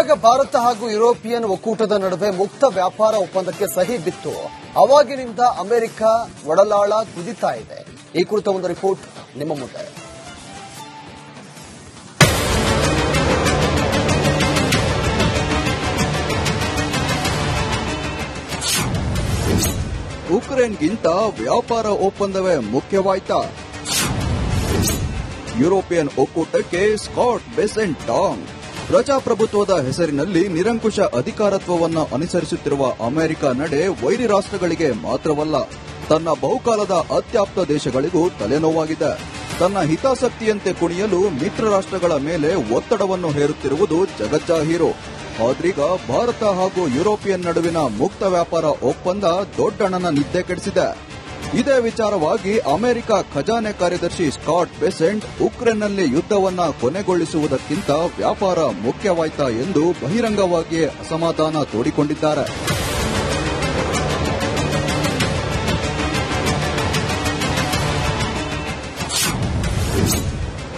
ಇವಾಗ ಭಾರತ ಹಾಗೂ ಯುರೋಪಿಯನ್ ಒಕ್ಕೂಟದ ನಡುವೆ ಮುಕ್ತ ವ್ಯಾಪಾರ ಒಪ್ಪಂದಕ್ಕೆ ಸಹಿ ಬಿತ್ತು. ಅವಾಗಿನಿಂದ ಅಮೆರಿಕ ಒಡಲಾಳ ಕುದಿತಾ ಇದೆ. ಈ ಕುರಿತ ಒಂದು ರಿಪೋರ್ಟ್ ನಿಮ್ಮ ಮುಂದೆ. ಉಕ್ರೇನ್ಗಿಂತ ವ್ಯಾಪಾರ ಒಪ್ಪಂದವೇ ಮುಖ್ಯವಾಯ್ತಾ? ಯುರೋಪಿಯನ್ ಒಕ್ಕೂಟಕ್ಕೆ ಸ್ಕಾಟ್ ಬೆಸೆಂಟ್ ಟಾಂಗ್. ಪ್ರಜಾಪ್ರಭುತ್ವದ ಹೆಸರಿನಲ್ಲಿ ನಿರಂಕುಶ ಅಧಿಕಾರತ್ವವನ್ನು ಅನುಸರಿಸುತ್ತಿರುವ ಅಮೆರಿಕ ನಡೆ ವೈರಿ ರಾಷ್ಟ್ರಗಳಿಗೆ ಮಾತ್ರವಲ್ಲ, ತನ್ನ ಬಹುಕಾಲದ ಅತ್ಯಾಪ್ತ ದೇಶಗಳಿಗೂ ತಲೆನೋವಾಗಿದೆ. ತನ್ನ ಹಿತಾಸಕ್ತಿಯಂತೆ ಕುಣಿಯಲು ಮಿತ್ರ ರಾಷ್ಟ್ರಗಳ ಮೇಲೆ ಒತ್ತಡವನ್ನು ಹೇರುತ್ತಿರುವುದು ಜಗಜ್ಜಾಹೀರು. ಆದ್ರೀಗ ಭಾರತ ಹಾಗೂ ಯುರೋಪಿಯನ್ ನಡುವಿನ ಮುಕ್ತ ವ್ಯಾಪಾರ ಒಪ್ಪಂದ ದೊಡ್ಡಣ್ಣನ ನಿದ್ದೆ ಕೆಡಿಸಿದೆ. ಇದೇ ವಿಚಾರವಾಗಿ ಅಮೆರಿಕ ಖಜಾನೆ ಕಾರ್ಯದರ್ಶಿ ಸ್ಕಾಟ್ ಬೆಸೆಂಟ್ ಉಕ್ರೇನ್ನಲ್ಲಿ ಯುದ್ಧವನ್ನ ಕೊನೆಗೊಳಿಸುವುದಕ್ಕಿಂತ ವ್ಯಾಪಾರ ಮುಖ್ಯವಾಯ್ತಾ ಎಂದು ಬಹಿರಂಗವಾಗಿಯೇ ಅಸಮಾಧಾನ ತೋಡಿಕೊಂಡಿದ್ದಾರೆ.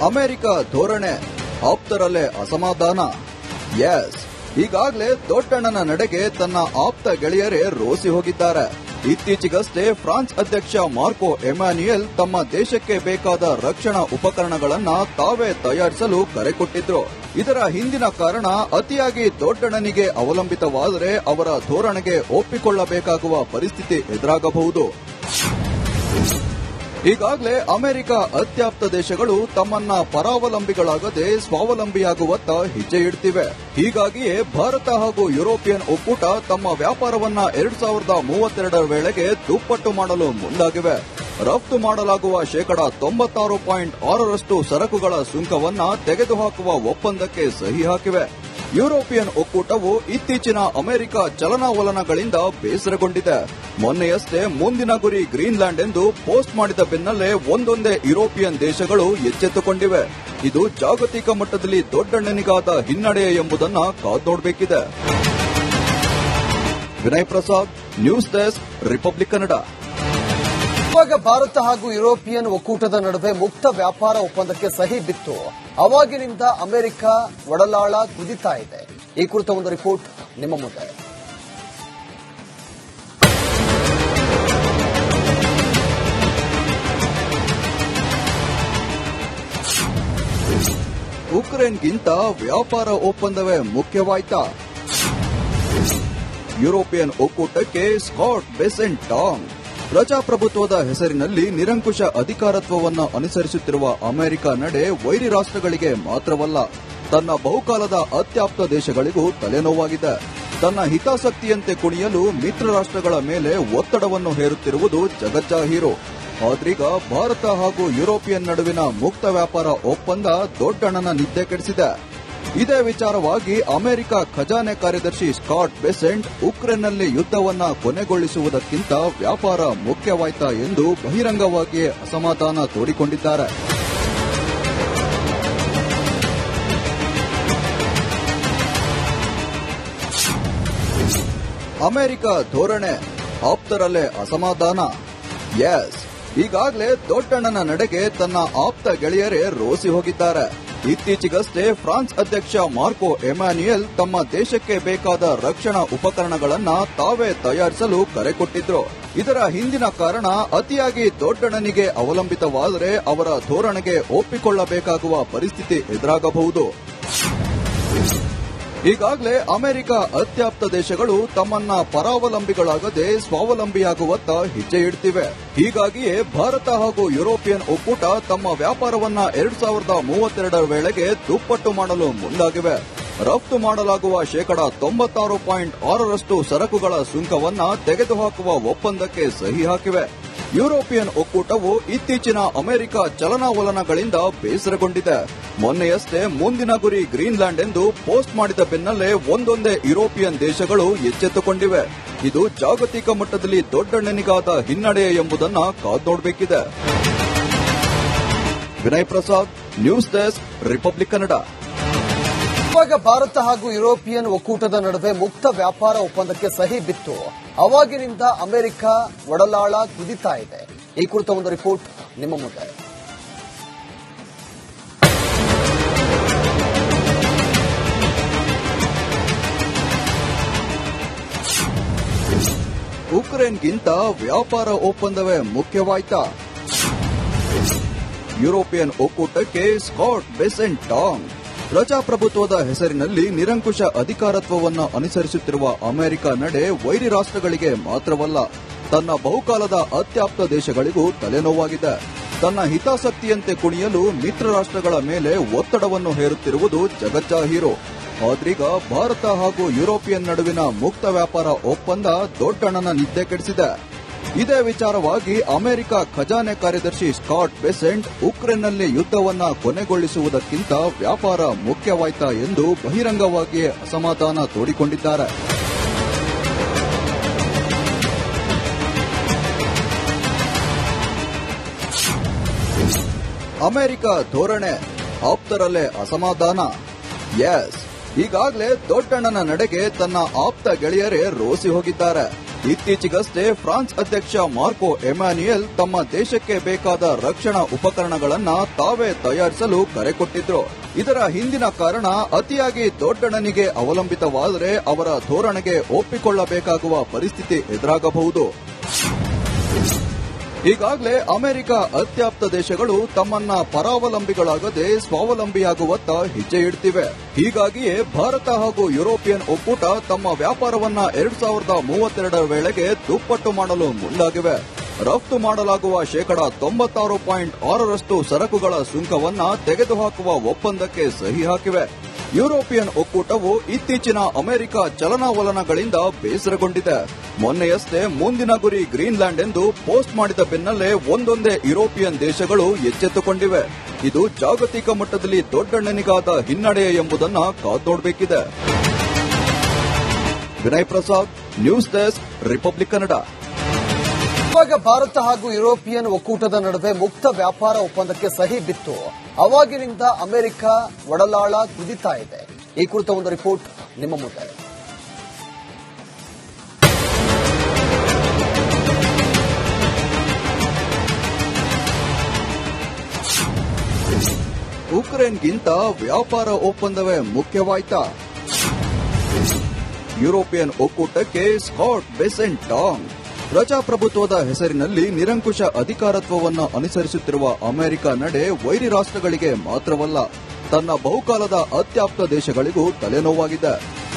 ಅಮೆರಿಕ ಧೋರಣೆ, ಆಪ್ತರಲ್ಲೇ ಅಸಮಾಧಾನ. ಎಸ್, ಈಗಾಗಲೇ ದೊಡ್ಡಣ್ಣನ ನಡೆಗೆ ತನ್ನ ಆಪ್ತ ಗೆಳೆಯರೇ ರೋಸಿ ಹೋಗಿದ್ದಾರೆ. ಇತ್ತೀಚೆಗಷ್ಟೇ ಫ್ರಾನ್ಸ್ ಅಧ್ಯಕ್ಷ ಮಾರ್ಕೊ ಎಮ್ಯಾನ್ಯುಯಲ್ ತಮ್ಮ ದೇಶಕ್ಕೆ ಬೇಕಾದ ರಕ್ಷಣಾ ಉಪಕರಣಗಳನ್ನ ತಾವೇ ತಯಾರಿಸಲು ಕರೆ ಕೊಟ್ಟಿದ್ರು. ಇದರ ಹಿಂದಿನ ಕಾರಣ ಅತಿಯಾಗಿ ದೊಡ್ಡಣ್ಣನಿಗೆ ಅವಲಂಬಿತವಾದರೆ ಅವರ ಧೋರಣೆಗೆ ಒಪ್ಪಿಕೊಳ್ಳಬೇಕಾಗುವ ಪರಿಸ್ಥಿತಿ ಎದುರಾಗಬಹುದು. ಈಗಾಗಲೇ ಅಮೆರಿಕ ಅತ್ಯಾಪ್ತ ದೇಶಗಳು ತಮ್ಮನ್ನ ಪರಾವಲಂಬಿಗಳಾಗದೆ ಸ್ವಾವಲಂಬಿಯಾಗುವತ್ತ ಹೆಜ್ಜೆ ಇಡ್ತಿವೆ. ಹೀಗಾಗಿಯೇ ಭಾರತ ಹಾಗೂ ಯುರೋಪಿಯನ್ ಒಕ್ಕೂಟ ತಮ್ಮ ವ್ಯಾಪಾರವನ್ನ 2032 ವೇಳೆಗೆ ದುಪ್ಪಟ್ಟು ಮಾಡಲು ಮುಂದಾಗಿವೆ. ರಫ್ತು ಮಾಡಲಾಗುವ ಶೇಕಡಾ 96.6% ಸರಕುಗಳ ಸುಂಕವನ್ನ ತೆಗೆದುಹಾಕುವ ಒಪ್ಪಂದಕ್ಕೆ ಸಹಿ ಹಾಕಿವೆ. ಯುರೋಪಿಯನ್ ಒಕ್ಕೂಟವು ಇತ್ತೀಚಿನ ಅಮೆರಿಕ ಚಲನಾವಲನಗಳಿಂದ ಬೇಸರಗೊಂಡಿದೆ. ಮೊನ್ನೆಯಷ್ಟೇ ಮುಂದಿನ ಗುರಿ ಗ್ರೀನ್ಲ್ಯಾಂಡ್ ಎಂದು ಪೋಸ್ಟ್ ಮಾಡಿದ ಬೆನ್ನಲ್ಲೇ ಒಂದೊಂದೇ ಯುರೋಪಿಯನ್ ದೇಶಗಳು ಎಚ್ಚೆತ್ತುಕೊಂಡಿವೆ. ಇದು ಜಾಗತಿಕ ಮಟ್ಟದಲ್ಲಿ ದೊಡ್ಡಣ್ಣನಿಗಾದ ಹಿನ್ನಡೆ ಎಂಬುದನ್ನು ಕಾದ್ನೋಡಬೇಕಿದೆ. Vinay Prasad, news desk, Republic Kannada. ಇವಾಗ ಭಾರತ ಹಾಗೂ ಯುರೋಪಿಯನ್ ಒಕ್ಕೂಟದ ನಡುವೆ ಮುಕ್ತ ವ್ಯಾಪಾರ ಒಪ್ಪಂದಕ್ಕೆ ಸಹಿ ಬಿತ್ತು. ಅವಾಗಿನಿಂದ ಅಮೆರಿಕ ಒಡಲಾಳ ಕುದಿತಾ ಇದೆ. ಈ ಕುರಿತ ಒಂದು ರಿಪೋರ್ಟ್ ನಿಮ್ಮ ಮುಂದೆ. ಉಕ್ರೇನ್ಗಿಂತ ವ್ಯಾಪಾರ ಒಪ್ಪಂದವೇ ಮುಖ್ಯವಾಯ್ತಾ? ಯುರೋಪಿಯನ್ ಒಕ್ಕೂಟಕ್ಕೆ ಸ್ಕಾಟ್ ಬೆಸೆಂಟ್ ಟಾಂಗ್. ಪ್ರಜಾಪ್ರಭುತ್ವದ ಹೆಸರಿನಲ್ಲಿ ನಿರಂಕುಶ ಅಧಿಕಾರತ್ವವನ್ನು ಅನುಸರಿಸುತ್ತಿರುವ ಅಮೆರಿಕ ನಡೆ ವೈರಿ ರಾಷ್ಟ್ರಗಳಿಗೆ ಮಾತ್ರವಲ್ಲ, ತನ್ನ ಬಹುಕಾಲದ ಅತ್ಯಾಪ್ತ ದೇಶಗಳಿಗೂ ತಲೆನೋವಾಗಿದೆ. ತನ್ನ ಹಿತಾಸಕ್ತಿಯಂತೆ ಕುಣಿಯಲು ಮಿತ್ರ ರಾಷ್ಟ್ರಗಳ ಮೇಲೆ ಒತ್ತಡವನ್ನು ಹೇರುತ್ತಿರುವುದು ಜಗಜ್ಜಾಹೀರು. ಆದ್ರೀಗ ಭಾರತ ಹಾಗೂ ಯುರೋಪಿಯನ್ ನಡುವಿನ ಮುಕ್ತ ವ್ಯಾಪಾರ ಒಪ್ಪಂದ ದೊಡ್ಡಣ್ಣನ ನಿದ್ದೆ ಕೆಡಿಸಿದೆ. ಇದೇ ವಿಚಾರವಾಗಿ ಅಮೆರಿಕ ಖಜಾನೆ ಕಾರ್ಯದರ್ಶಿ ಸ್ಕಾಟ್ ಬೆಸೆಂಟ್ ಉಕ್ರೇನ್ನಲ್ಲಿ ಯುದ್ಧವನ್ನ ಕೊನೆಗೊಳಿಸುವುದಕ್ಕಿಂತ ವ್ಯಾಪಾರ ಮುಖ್ಯವಾಯ್ತಾ ಎಂದು ಬಹಿರಂಗವಾಗಿಯೇ ಅಸಮಾಧಾನ ತೋಡಿಕೊಂಡಿದ್ದಾರೆ. ಅಮೆರಿಕ ಧೋರಣೆ, ಆಪ್ತರಲ್ಲೇ ಅಸಮಾಧಾನ. ಎಸ್, ಈಗಾಗಲೇ ದೊಡ್ಡಣ್ಣನ ನಡೆಗೆ ತನ್ನ ಆಪ್ತ ಗೆಳೆಯರೇ ರೋಸಿ ಹೋಗಿದ್ದಾರೆ. ಇತ್ತೀಚೆಗಷ್ಟೇ ಫ್ರಾನ್ಸ್ ಅಧ್ಯಕ್ಷ ಮಾರ್ಕೊ ಎಮ್ಯಾನ್ಯುಯಲ್ ತಮ್ಮ ದೇಶಕ್ಕೆ ಬೇಕಾದ ರಕ್ಷಣಾ ಉಪಕರಣಗಳನ್ನ ತಾವೇ ತಯಾರಿಸಲು ಕರೆ ಕೊಟ್ಟಿದ್ರು. ಇದರ ಹಿಂದಿನ ಕಾರಣ ಅತಿಯಾಗಿ ದೊಡ್ಡಣ್ಣನಿಗೆ ಅವಲಂಬಿತವಾದರೆ ಅವರ ಧೋರಣೆಗೆ ಒಪ್ಪಿಕೊಳ್ಳಬೇಕಾಗುವ ಪರಿಸ್ಥಿತಿ ಎದುರಾಗಬಹುದು. ಈಗಾಗಲೇ ಅಮೆರಿಕ ಅತ್ಯಾಪ್ತ ದೇಶಗಳು ತಮ್ಮನ್ನ ಪರಾವಲಂಬಿಗಳಾಗದೆ ಸ್ವಾವಲಂಬಿಯಾಗುವತ್ತ ಹೆಜ್ಜೆ ಇಡ್ತಿವೆ. ಹೀಗಾಗಿಯೇ ಭಾರತ ಹಾಗೂ ಯುರೋಪಿಯನ್ ಒಕ್ಕೂಟ ತಮ್ಮ ವ್ಯಾಪಾರವನ್ನ 2032 ವೇಳೆಗೆ ದುಪ್ಪಟ್ಟು ಮಾಡಲು ಮುಂದಾಗಿವೆ. ರಫ್ತು ಮಾಡಲಾಗುವ ಶೇಕಡಾ 96.6% ಸರಕುಗಳ ಸುಂಕವನ್ನ ತೆಗೆದುಹಾಕುವ ಒಪ್ಪಂದಕ್ಕೆ ಸಹಿ ಹಾಕಿವೆ. ಯುರೋಪಿಯನ್ ಒಕ್ಕೂಟವು ಇತ್ತೀಚಿನ ಅಮೆರಿಕ ಚಲನಾವಲನಗಳಿಂದ ಬೇಸರಗೊಂಡಿದೆ. ಮೊನ್ನೆಯಷ್ಟೇ ಮುಂದಿನ ಗುರಿ ಗ್ರೀನ್ಲ್ಯಾಂಡ್ ಎಂದು ಪೋಸ್ಟ್ ಮಾಡಿದ ಬೆನ್ನಲ್ಲೇ ಒಂದೊಂದೇ ಯುರೋಪಿಯನ್ ದೇಶಗಳು ಎಚ್ಚೆತ್ತುಕೊಂಡಿವೆ. ಇದು ಜಾಗತಿಕ ಮಟ್ಟದಲ್ಲಿ ದೊಡ್ಡಣ್ಣನಿಗಾದ ಹಿನ್ನಡೆ ಎಂಬುದನ್ನು ಕಾದ್ನೋಡಬೇಕಿದೆ. Vinay Prasad, news desk, Republic Kannada. ಇವಾಗ ಭಾರತ ಹಾಗೂ ಯುರೋಪಿಯನ್ ಒಕ್ಕೂಟದ ನಡುವೆ ಮುಕ್ತ ವ್ಯಾಪಾರ ಒಪ್ಪಂದಕ್ಕೆ ಸಹಿ ಬಿತ್ತು. ಅವಾಗಿನಿಂದ ಅಮೆರಿಕ ಒಡಲಾಳ ಕುದಿತಾ ಇದೆ. ಈ ಕುರಿತ ಒಂದು ರಿಪೋರ್ಟ್ ನಿಮ್ಮ ಮುಂದೆ. ಉಕ್ರೇನ್ಗಿಂತ ವ್ಯಾಪಾರ ಒಪ್ಪಂದವೇ ಮುಖ್ಯವಾಯ್ತಾ? ಯುರೋಪಿಯನ್ ಒಕ್ಕೂಟಕ್ಕೆ ಸ್ಕಾಟ್ ಬೆಸೆಂಟ್ ಟಾಂಗ್. ಪ್ರಜಾಪ್ರಭುತ್ವದ ಹೆಸರಿನಲ್ಲಿ ನಿರಂಕುಶ ಅಧಿಕಾರತ್ವವನ್ನು ಅನುಸರಿಸುತ್ತಿರುವ ಅಮೆರಿಕ ನಡೆ ವೈರಿ ರಾಷ್ಟ್ರಗಳಿಗೆ ಮಾತ್ರವಲ್ಲ, ತನ್ನ ಬಹುಕಾಲದ ಅತ್ಯಾಪ್ತ ದೇಶಗಳಿಗೂ ತಲೆನೋವಾಗಿದೆ. ತನ್ನ ಹಿತಾಸಕ್ತಿಯಂತೆ ಕುಣಿಯಲು ಮಿತ್ರ ರಾಷ್ಟ್ರಗಳ ಮೇಲೆ ಒತ್ತಡವನ್ನು ಹೇರುತ್ತಿರುವುದು ಜಗಜ್ಜಾಹೀರು. ಆದ್ರೀಗ ಭಾರತ ಹಾಗೂ ಯುರೋಪಿಯನ್ ನಡುವಿನ ಮುಕ್ತ ವ್ಯಾಪಾರ ಒಪ್ಪಂದ ದೊಡ್ಡಣ್ಣನ ನಿದ್ದೆ ಕೆಡಿಸಿದೆ. ಇದೇ ವಿಚಾರವಾಗಿ ಅಮೆರಿಕ ಖಜಾನೆ ಕಾರ್ಯದರ್ಶಿ ಸ್ಕಾಟ್ ಬೆಸೆಂಟ್ ಉಕ್ರೇನ್ನಲ್ಲಿ ಯುದ್ಧವನ್ನ ಕೊನೆಗೊಳಿಸುವುದಕ್ಕಿಂತ ವ್ಯಾಪಾರ ಮುಖ್ಯವಾಯ್ತಾ ಎಂದು ಬಹಿರಂಗವಾಗಿಯೇ ಅಸಮಾಧಾನ ತೋಡಿಕೊಂಡಿದ್ದಾರೆ. ಅಮೆರಿಕ ಧೋರಣೆ, ಆಪ್ತರಲ್ಲೇ ಅಸಮಾಧಾನ. ಎಸ್, ಈಗಾಗಲೇ ದೊಡ್ಡಣ್ಣನ ನಡೆಗೆ ತನ್ನ ಆಪ್ತ ಗೆಳೆಯರೇ ರೋಸಿ ಹೋಗಿದ್ದಾರೆ. ಇತ್ತೀಚೆಗಷ್ಟೇ ಫ್ರಾನ್ಸ್ ಅಧ್ಯಕ್ಷ ಮಾರ್ಕೊ ಎಮ್ಯಾನ್ಯುಯಲ್ ತಮ್ಮ ದೇಶಕ್ಕೆ ಬೇಕಾದ ರಕ್ಷಣಾ ಉಪಕರಣಗಳನ್ನ ತಾವೇ ತಯಾರಿಸಲು ಕರೆ ಕೊಟ್ಟಿದ್ರು. ಇದರ ಹಿಂದಿನ ಕಾರಣ ಅತಿಯಾಗಿ ದೊಡ್ಡಣ್ಣನಿಗೆ ಅವಲಂಬಿತವಾದರೆ ಅವರ ಧೋರಣೆಗೆ ಒಪ್ಪಿಕೊಳ್ಳಬೇಕಾಗುವ ಪರಿಸ್ಥಿತಿ ಎದುರಾಗಬಹುದು. ಈಗಾಗಲೇ ಅಮೆರಿಕ ಅತ್ಯಾಪ್ತ ದೇಶಗಳು ತಮ್ಮನ್ನ ಪರಾವಲಂಬಿಗಳಾಗದೆ ಸ್ವಾವಲಂಬಿಯಾಗುವತ್ತ ಹೆಜ್ಜೆ ಇಡ್ತಿವೆ. ಹೀಗಾಗಿಯೇ ಭಾರತ ಹಾಗೂ ಯುರೋಪಿಯನ್ ಒಕ್ಕೂಟ ತಮ್ಮ ವ್ಯಾಪಾರವನ್ನ 2032 ವೇಳೆಗೆ ದುಪ್ಪಟ್ಟು ಮಾಡಲು ಮುಂದಾಗಿವೆ. ರಫ್ತು ಮಾಡಲಾಗುವ ಶೇಕಡಾ 96.6% ಸರಕುಗಳ ಸುಂಕವನ್ನ ತೆಗೆದುಹಾಕುವ ಒಪ್ಪಂದಕ್ಕೆ ಸಹಿ ಹಾಕಿವೆ. ಯುರೋಪಿಯನ್ ಒಕ್ಕೂಟವು ಇತ್ತೀಚಿನ ಅಮೆರಿಕ ಚಲನಾವಲನಗಳಿಂದ ಬೇಸರಗೊಂಡಿದೆ. ಮೊನ್ನೆಯಷ್ಟೇ ಮುಂದಿನ ಗುರಿ ಗ್ರೀನ್ಲ್ಯಾಂಡ್ ಎಂದು ಪೋಸ್ಟ್ ಮಾಡಿದ ಬೆನ್ನಲ್ಲೇ ಒಂದೊಂದೇ ಯುರೋಪಿಯನ್ ದೇಶಗಳು ಎಚ್ಚೆತ್ತುಕೊಂಡಿವೆ. ಇದು ಜಾಗತಿಕ ಮಟ್ಟದಲ್ಲಿ ದೊಡ್ಡಣ್ಣನಿಗಾದ ಹಿನ್ನಡೆ ಎಂಬುದನ್ನು ಕಾದೋಡಬೇಕಿದೆ. Vinay Prasad, news desk, Republic Kannada. ಇವಾಗ ಭಾರತ ಹಾಗೂ ಯುರೋಪಿಯನ್ ಒಕ್ಕೂಟದ ನಡುವೆ ಮುಕ್ತ ವ್ಯಾಪಾರ ಒಪ್ಪಂದಕ್ಕೆ ಸಹಿ ಬಿತ್ತು. ಅವಾಗಿನಿಂದ ಅಮೆರಿಕ ಒಡಲಾಳ ಕುದಿತಾ ಇದೆ. ಈ ಕುರಿತ ಒಂದು ರಿಪೋರ್ಟ್ ನಿಮ್ಮ ಮುಂದೆ. ಉಕ್ರೇನ್ಗಿಂತ ವ್ಯಾಪಾರ ಒಪ್ಪಂದವೇ ಮುಖ್ಯವಾಯ್ತಾ? ಯುರೋಪಿಯನ್ ಒಕ್ಕೂಟಕ್ಕೆ ಸ್ಕಾಟ್ ಬೆಸೆಂಟ್ ಟಾಂಗ್. ಪ್ರಜಾಪ್ರಭುತ್ವದ ಹೆಸರಿನಲ್ಲಿ ನಿರಂಕುಶ ಅಧಿಕಾರತ್ವವನ್ನು ಅನುಸರಿಸುತ್ತಿರುವ ಅಮೆರಿಕ ನಡೆ ವೈರಿ ರಾಷ್ಟ್ರಗಳಿಗೆ ಮಾತ್ರವಲ್ಲ, ತನ್ನ ಬಹುಕಾಲದ ಅತ್ಯಾಪ್ತ ದೇಶಗಳಿಗೂ ತಲೆನೋವಾಗಿದೆ.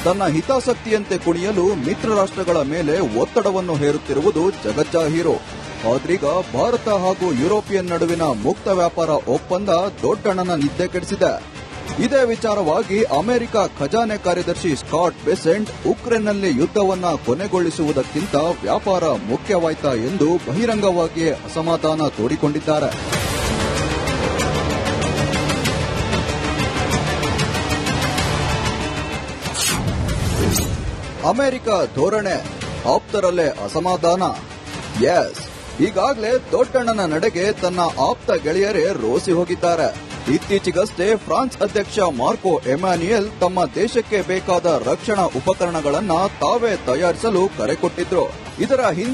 ತನ್ನ ಹಿತಾಸಕ್ತಿಯಂತೆ ಕುಣಿಯಲು ಮಿತ್ರ ರಾಷ್ಟ್ರಗಳ ಮೇಲೆ ಒತ್ತಡವನ್ನು ಹೇರುತ್ತಿರುವುದು ಜಗಜ್ಜಾಹೀರು. ಆದ್ರೀಗ ಭಾರತ ಹಾಗೂ ಯುರೋಪಿಯನ್ ನಡುವಿನ ಮುಕ್ತ ವ್ಯಾಪಾರ ಒಪ್ಪಂದ ದೊಡ್ಡಣ್ಣನ ನಿದ್ದೆ ಕೆಡಿಸಿದೆ. ಇದೇ ವಿಚಾರವಾಗಿ ಅಮೆರಿಕ ಖಜಾನೆ ಕಾರ್ಯದರ್ಶಿ ಸ್ಕಾಟ್ ಬೆಸೆಂಟ್ ಉಕ್ರೇನ್ನಲ್ಲಿ ಯುದ್ಧವನ್ನ ಕೊನೆಗೊಳಿಸುವುದಕ್ಕಿಂತ ವ್ಯಾಪಾರ ಮುಖ್ಯವಾಯ್ತಾ ಎಂದು ಬಹಿರಂಗವಾಗಿಯೇ ಅಸಮಾಧಾನ ತೋಡಿಕೊಂಡಿದ್ದಾರೆ. ಅಮೆರಿಕ ಧೋರಣೆ, ಆಪ್ತರಲ್ಲೇ ಅಸಮಾಧಾನ. ಎಸ್, ಈಗಾಗಲೇ ದೊಡ್ಡಣ್ಣನ ನಡೆಗೆ ತನ್ನ ಆಪ್ತ ಗೆಳೆಯರೇ ರೋಸಿ ಹೋಗಿದ್ದಾರೆ. ಇತ್ತೀಚೆಗಷ್ಟೇ ಫ್ರಾನ್ಸ್ ಅಧ್ಯಕ್ಷ ಮಾರ್ಕೊ ಎಮ್ಯಾನ್ಯುಯಲ್ ತಮ್ಮ ದೇಶಕ್ಕೆ ಬೇಕಾದ ರಕ್ಷಣಾ ಉಪಕರಣಗಳನ್ನ ತಾವೇ ತಯಾರಿಸಲು ಕರೆ ಕೊಟ್ಟಿದ್ರು. ಇದರ